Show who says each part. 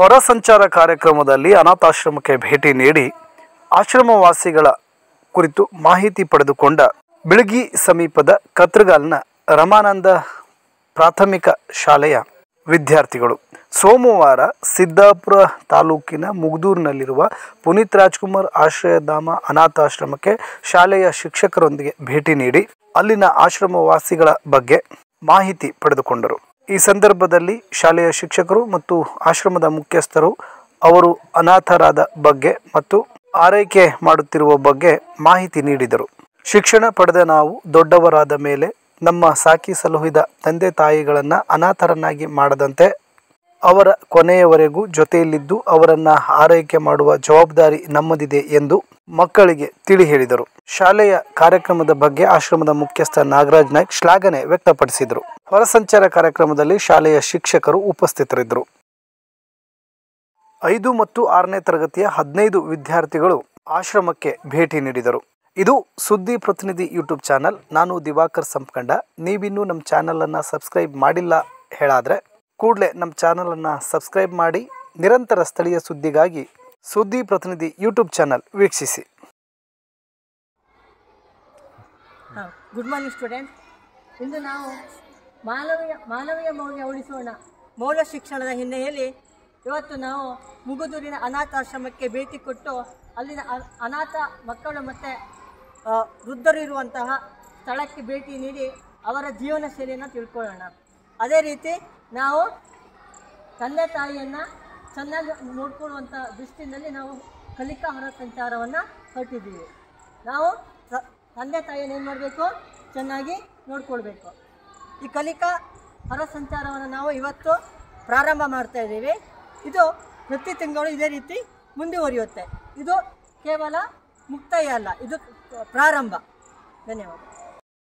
Speaker 1: ಹೊರ ಸಂಚಾರ ಕಾರ್ಯಕ್ರಮದಲ್ಲಿ ಅನಾಥಾಶ್ರಮಕ್ಕೆ ಭೇಟಿ ನೀಡಿ ಆಶ್ರಮವಾಸಿಗಳ ಕುರಿತು ಮಾಹಿತಿ ಪಡೆದುಕೊಂಡ ಬಿಳಗಿ ಸಮೀಪದ ಕತ್ರಗಾಲ್ನ ರಮಾನಂದ ಪ್ರಾಥಮಿಕ ಶಾಲೆಯ ವಿದ್ಯಾರ್ಥಿಗಳು ಸೋಮವಾರ ಸಿದ್ದಾಪುರ ತಾಲೂಕಿನ ಮುಗ್ದೂರಿನಲ್ಲಿರುವ ಪುನೀತ್ ರಾಜ್ಕುಮಾರ್ ಆಶ್ರಯಧಾಮ ಅನಾಥಾಶ್ರಮಕ್ಕೆ ಶಾಲೆಯ ಶಿಕ್ಷಕರೊಂದಿಗೆ ಭೇಟಿ ನೀಡಿ ಅಲ್ಲಿನ ಆಶ್ರಮವಾಸಿಗಳ ಬಗ್ಗೆ ಮಾಹಿತಿ ಪಡೆದುಕೊಂಡರು. ಈ ಸಂದರ್ಭದಲ್ಲಿ ಶಾಲೆಯ ಶಿಕ್ಷಕರು ಮತ್ತು ಆಶ್ರಮದ ಮುಖ್ಯಸ್ಥರು ಅವರು ಅನಾಥರಾದ ಬಗ್ಗೆ ಮತ್ತು ಆರೈಕೆ ಮಾಡುತ್ತಿರುವ ಬಗ್ಗೆ ಮಾಹಿತಿ ನೀಡಿದರು. ಶಿಕ್ಷಣ ಪಡೆದ ನಾವು ದೊಡ್ಡವರಾದ ಮೇಲೆ ನಮ್ಮ ಸಾಕಿ ಸಲುಹಿದ ತಂದೆ ತಾಯಿಗಳನ್ನು ಅನಾಥರನ್ನಾಗಿ ಮಾಡದಂತೆ ಅವರ ಕೊನೆಯವರೆಗೂ ಜೊತೆಯಲ್ಲಿದ್ದು ಅವರನ್ನು ಆರೈಕೆ ಮಾಡುವ ಜವಾಬ್ದಾರಿ ನಮ್ಮದಿದೆ ಎಂದು ಮಕ್ಕಳಿಗೆ ತಿಳಿ ಹೇಳಿದರು. ಶಾಲೆಯ ಕಾರ್ಯಕ್ರಮದ ಬಗ್ಗೆ ಆಶ್ರಮದ ಮುಖ್ಯಸ್ಥ ನಾಗರಾಜ್ ನಾಯ್ಕ್ ಶ್ಲಾಘನೆ ವ್ಯಕ್ತಪಡಿಸಿದರು. ಹೊರಸಂಚಾರ ಕಾರ್ಯಕ್ರಮದಲ್ಲಿ ಶಾಲೆಯ ಶಿಕ್ಷಕರು ಉಪಸ್ಥಿತರಿದ್ದರು. 5 ಮತ್ತು 6ನೇ ತರಗತಿಯ 15 ವಿದ್ಯಾರ್ಥಿಗಳು ಆಶ್ರಮಕ್ಕೆ ಭೇಟಿ ನೀಡಿದರು. ಇದು ಸುದ್ದಿ ಪ್ರತಿನಿಧಿ ಯೂಟ್ಯೂಬ್ ಚಾನಲ್. ನಾನು ದಿವಾಕರ್ ಸಂಪ್ಕಂಡ. ನೀವಿನ್ನೂ ನಮ್ಮ ಚಾನಲನ್ನು ಸಬ್ಸ್ಕ್ರೈಬ್ ಮಾಡಿಲ್ಲ ಹೇಳಾದರೆ ಕೂಡಲೇ ನಮ್ಮ ಚಾನಲನ್ನು ಸಬ್ಸ್ಕ್ರೈಬ್ ಮಾಡಿ ನಿರಂತರ ಸ್ಥಳೀಯ ಸುದ್ದಿಗಾಗಿ ಸುದ್ದಿ ಪ್ರತಿನಿಧಿ ಯೂಟ್ಯೂಬ್ ಚಾನಲ್ ವೀಕ್ಷಿಸಿ.
Speaker 2: Good morning student. ಇಂದು ನಾವು ಮಾನವೀಯ ಮೌಲ್ಯ ಉಳಿಸೋಣ ಮೌಲ್ಯ ಶಿಕ್ಷಣದ ಹಿನ್ನೆಲೆಯಲ್ಲಿ ಇವತ್ತು ನಾವು ಮುಗುದೂರಿನ ಅನಾಥಾಶ್ರಮಕ್ಕೆ ಭೇಟಿ ಕೊಟ್ಟು ಅಲ್ಲಿನ ಅನಾಥ ಮಕ್ಕಳು ಮತ್ತು ವೃದ್ಧರು ಇರುವಂತಹ ಸ್ಥಳಕ್ಕೆ ಭೇಟಿ ನೀಡಿ ಅವರ ಜೀವನ ಶೈಲಿಯನ್ನು ತಿಳ್ಕೊಳ್ಳೋಣ. ಅದೇ ರೀತಿ ನಾವು ತಂದೆ ತಾಯಿಯನ್ನು ಚೆನ್ನಾಗಿ ನೋಡ್ಕೊಳ್ಳುವಂಥ ದೃಷ್ಟಿಯಲ್ಲಿ ನಾವು ಕಲಿಕಾ ಹೊರ ಸಂಚಾರವನ್ನು ಹೊರಟಿದ್ದೀವಿ. ನಾವು ತಂದೆ ತಾಯಿಯನ್ನು ಏನು ಮಾಡಬೇಕು, ಚೆನ್ನಾಗಿ ನೋಡ್ಕೊಳ್ಬೇಕು. ಈ ಕಲಿಕಾ ಹೊರ ಸಂಚಾರವನ್ನು ನಾವು ಇವತ್ತು ಪ್ರಾರಂಭ ಮಾಡ್ತಾಯಿದ್ದೀವಿ. ಇದು ಪ್ರತಿ ತಿಂಗಳು ಇದೇ ರೀತಿ ಮುಂದುವರಿಯುತ್ತೆ. ಇದು ಕೇವಲ ಮುಕ್ತಾಯ ಅಲ್ಲ, ಇದು ಪ್ರಾರಂಭ. ಧನ್ಯವಾದ.